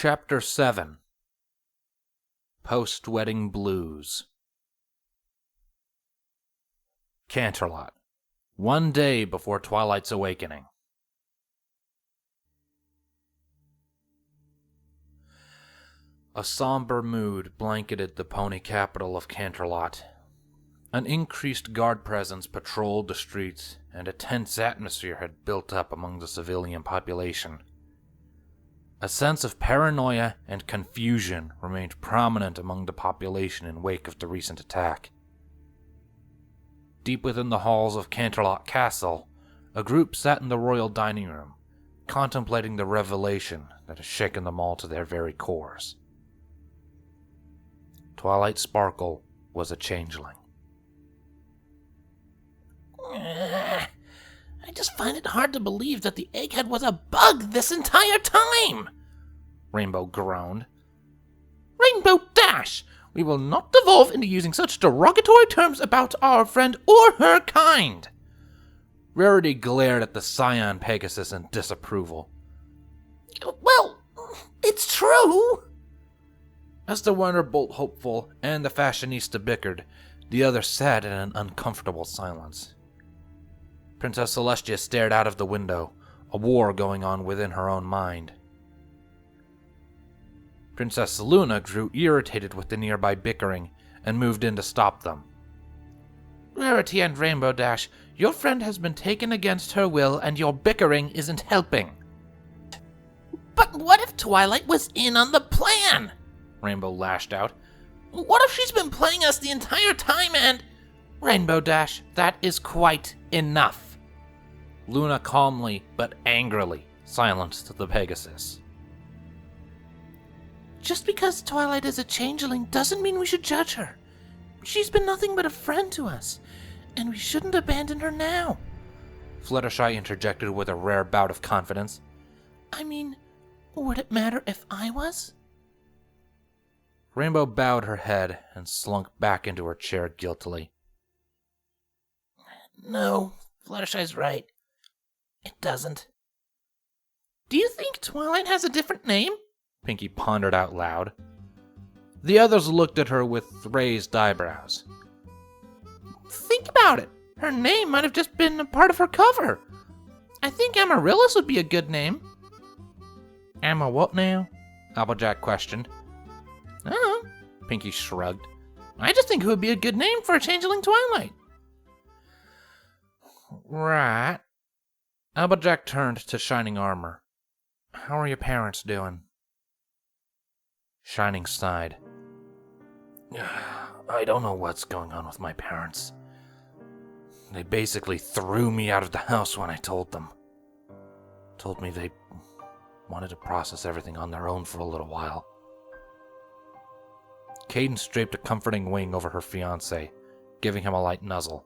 Chapter 7 Post-Wedding Blues. Canterlot, one day before Twilight's awakening. A somber mood blanketed the pony capital of Canterlot. An increased guard presence patrolled the streets, and a tense atmosphere had built up among the civilian population. A sense of paranoia and confusion remained prominent among the population in wake of the recent attack. Deep within the halls of Canterlot Castle, a group sat in the royal dining room, contemplating the revelation that has shaken them all to their very cores. Twilight Sparkle was a changeling. I just find it hard to believe that the egghead was a bug this entire time, Rainbow groaned. Rainbow Dash! We will not devolve into using such derogatory terms about our friend or her kind. Rarity glared at the Scion Pegasus in disapproval. Well, it's true. As the Wonderbolt hopeful and the fashionista bickered, the others sat in an uncomfortable silence. Princess Celestia stared out of the window, a war going on within her own mind. Princess Luna grew irritated with the nearby bickering and moved in to stop them. Rarity and Rainbow Dash, your friend has been taken against her will and your bickering isn't helping. But what if Twilight was in on the plan? Rainbow lashed out. What if she's been playing us the entire time and... Rainbow Dash, that is quite enough. Luna calmly but angrily silenced the Pegasus. Just because Twilight is a changeling doesn't mean we should judge her. She's been nothing but a friend to us, and we shouldn't abandon her now. Fluttershy interjected with a rare bout of confidence. I mean, would it matter if I was? Rainbow bowed her head and slunk back into her chair guiltily. No, Fluttershy's right. It doesn't. Do you think Twilight has a different name? Pinkie pondered out loud. The others looked at her with raised eyebrows. Think about it. Her name might have just been a part of her cover. I think Amaryllis would be a good name. Amma what now? Applejack questioned. I don't know. Pinkie shrugged. I just think it would be a good name for a changeling Twilight. Right. Applejack turned to Shining Armor. How are your parents doing? Shining sighed. I don't know what's going on with my parents. They basically threw me out of the house when I told them. Told me they wanted to process everything on their own for a little while. Cadence draped a comforting wing over her fiancé, giving him a light nuzzle.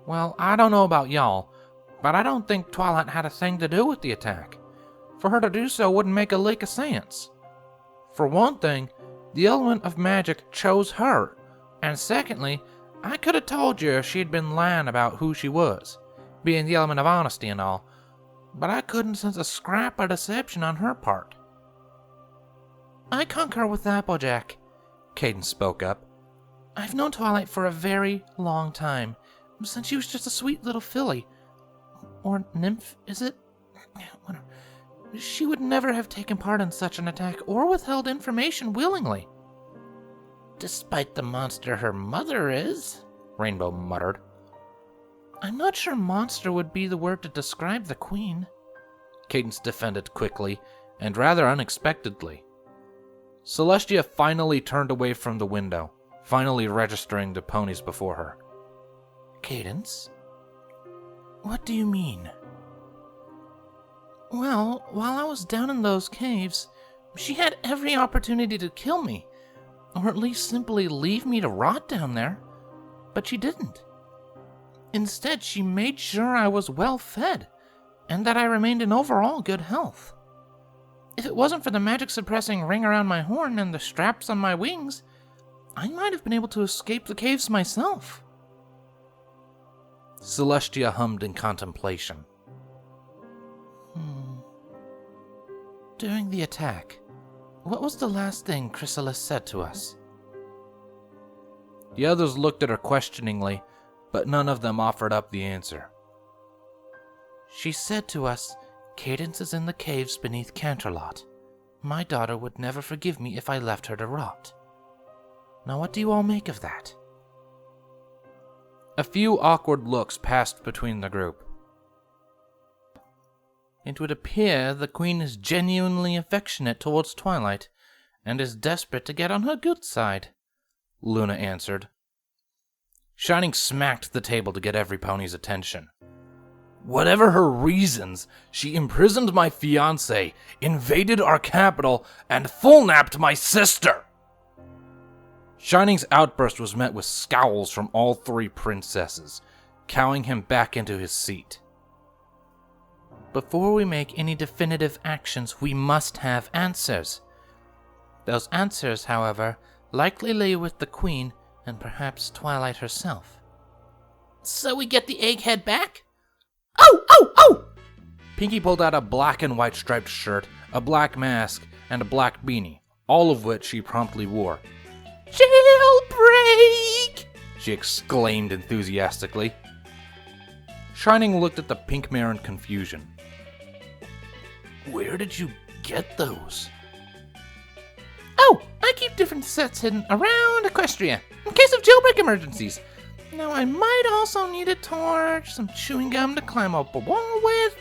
Well, I don't know about y'all, but I don't think Twilight had a thing to do with the attack. For her to do so wouldn't make a lick of sense. For one thing, the element of magic chose her, and secondly, I could have told you if she'd been lying about who she was, being the element of honesty and all, but I couldn't sense a scrap of deception on her part. I concur with Applejack, Cadence spoke up. I've known Twilight for a very long time, since she was just a sweet little filly. Or nymph, is it? Whatever. She would never have taken part in such an attack or withheld information willingly. Despite the monster her mother is, Rainbow muttered. I'm not sure monster would be the word to describe the queen, Cadence defended quickly, and rather unexpectedly. Celestia finally turned away from the window, finally registering the ponies before her. Cadence? What do you mean? Well, while I was down in those caves, she had every opportunity to kill me, or at least simply leave me to rot down there, but she didn't. Instead, she made sure I was well fed, and that I remained in overall good health. If it wasn't for the magic-suppressing ring around my horn and the straps on my wings, I might have been able to escape the caves myself. Celestia hummed in contemplation. During the attack, what was the last thing Chrysalis said to us? The others looked at her questioningly, but none of them offered up the answer. She said to us, "Cadence is in the caves beneath Canterlot. My daughter would never forgive me if I left her to rot." Now what do you all make of that? A few awkward looks passed between the group. It would appear the Queen is genuinely affectionate towards Twilight, and is desperate to get on her good side, Luna answered. Shining smacked the table to get every pony's attention. Whatever her reasons, she imprisoned my fiancé, invaded our capital, and full-napped my sister! Shining's outburst was met with scowls from all three princesses, cowing him back into his seat. Before we make any definitive actions, we must have answers. Those answers, however, likely lay with the Queen and perhaps Twilight herself. So we get the egghead back? Oh, oh, oh! Pinkie pulled out a black and white striped shirt, a black mask, and a black beanie, all of which she promptly wore. Jailbreak! She exclaimed enthusiastically. Shining looked at the pink mare in confusion. Where did you get those? Oh, I keep different sets hidden around Equestria, in case of jailbreak emergencies. Now I might also need a torch, some chewing gum to climb up a wall with.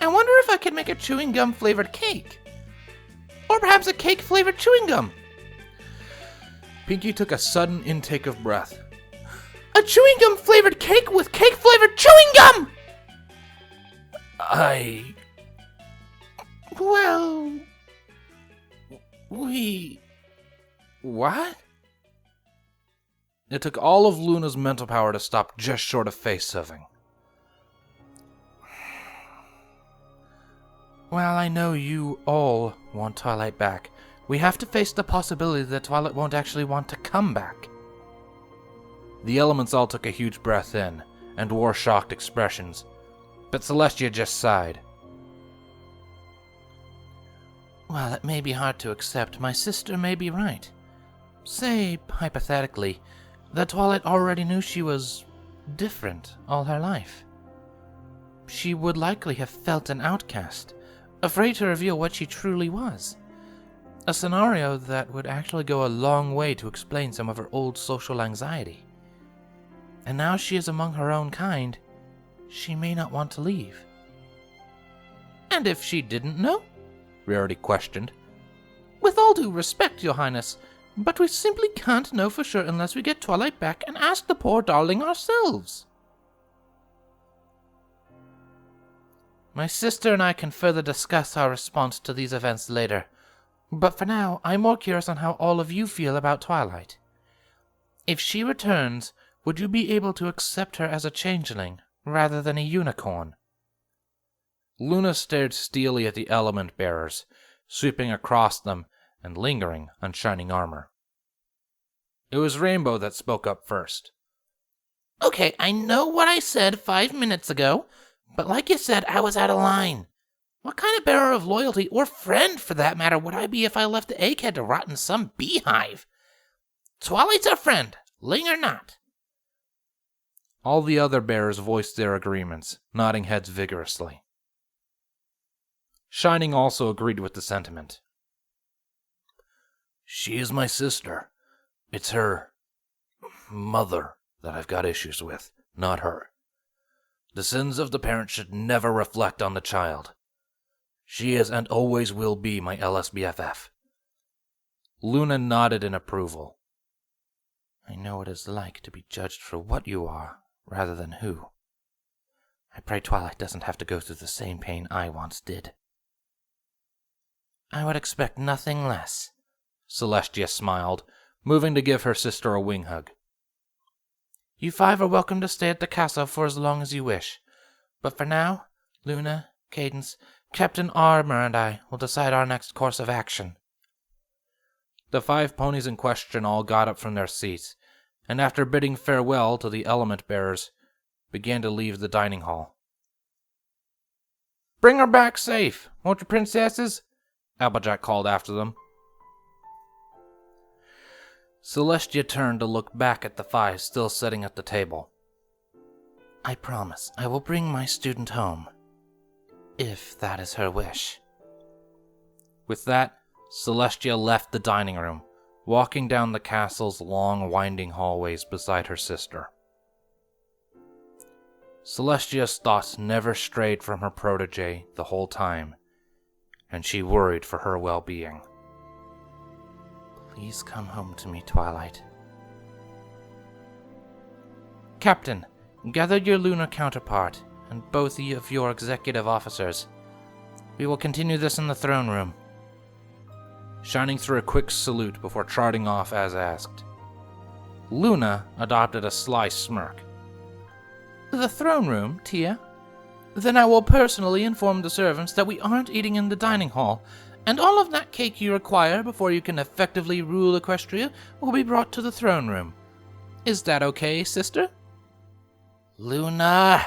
I wonder if I could make a chewing gum flavored cake. Or perhaps a cake flavored chewing gum. Pinkie took a sudden intake of breath. A chewing gum flavored cake with cake flavored chewing gum! Well, What? It took all of Luna's mental power to stop just short of face-huffing. Well, I know you all want Twilight back. We have to face the possibility that Twilight won't actually want to come back. The elements all took a huge breath in and wore shocked expressions, but Celestia just sighed. Well, it may be hard to accept. My sister may be right. Say, hypothetically, that Twilight already knew she was different all her life. She would likely have felt an outcast, afraid to reveal what she truly was. A scenario that would actually go a long way to explain some of her old social anxiety. And now she is among her own kind, she may not want to leave. And if she didn't know? Rarity questioned. With all due respect, Your Highness, but we simply can't know for sure unless we get Twilight back and ask the poor darling ourselves. My sister and I can further discuss our response to these events later, but for now, I'm more curious on how all of you feel about Twilight. If she returns, would you be able to accept her as a changeling, rather than a unicorn? Luna stared steelly at the element bearers, sweeping across them and lingering on shining armor. It was Rainbow that spoke up first. Okay, I know what I said 5 minutes ago, but like you said, I was out of line. What kind of bearer of loyalty, or friend for that matter, would I be if I left the egghead to rot in some beehive? Twilight's our friend, Ling or not. All the other bearers voiced their agreements, nodding heads vigorously. Shining also agreed with the sentiment. She is my sister. It's her mother that I've got issues with, not her. The sins of the parent should never reflect on the child. She is and always will be my LSBFF. Luna nodded in approval. I know what it's like to be judged for what you are, rather than who. I pray Twilight doesn't have to go through the same pain I once did. I would expect nothing less. Celestia smiled, moving to give her sister a wing hug. You 5 are welcome to stay at the castle for as long as you wish. But for now, Luna, Cadence, Captain Armor and I will decide our next course of action. The 5 ponies in question all got up from their seats, and after bidding farewell to the element bearers, began to leave the dining hall. Bring her back safe, won't you, princesses? Applejack called after them. Celestia turned to look back at the five still sitting at the table. I promise I will bring my student home, if that is her wish. With that, Celestia left the dining room, walking down the castle's long, winding hallways beside her sister. Celestia's thoughts never strayed from her protege the whole time, and she worried for her well-being. Please come home to me, Twilight. Captain, gather your lunar counterpart and both of your executive officers. We will continue this in the throne room. Shining threw a quick salute before charting off as asked. Luna adopted a sly smirk. The throne room, Tia? Then I will personally inform the servants that we aren't eating in the dining hall, and all of that cake you require before you can effectively rule Equestria will be brought to the throne room. Is that okay, sister? Luna!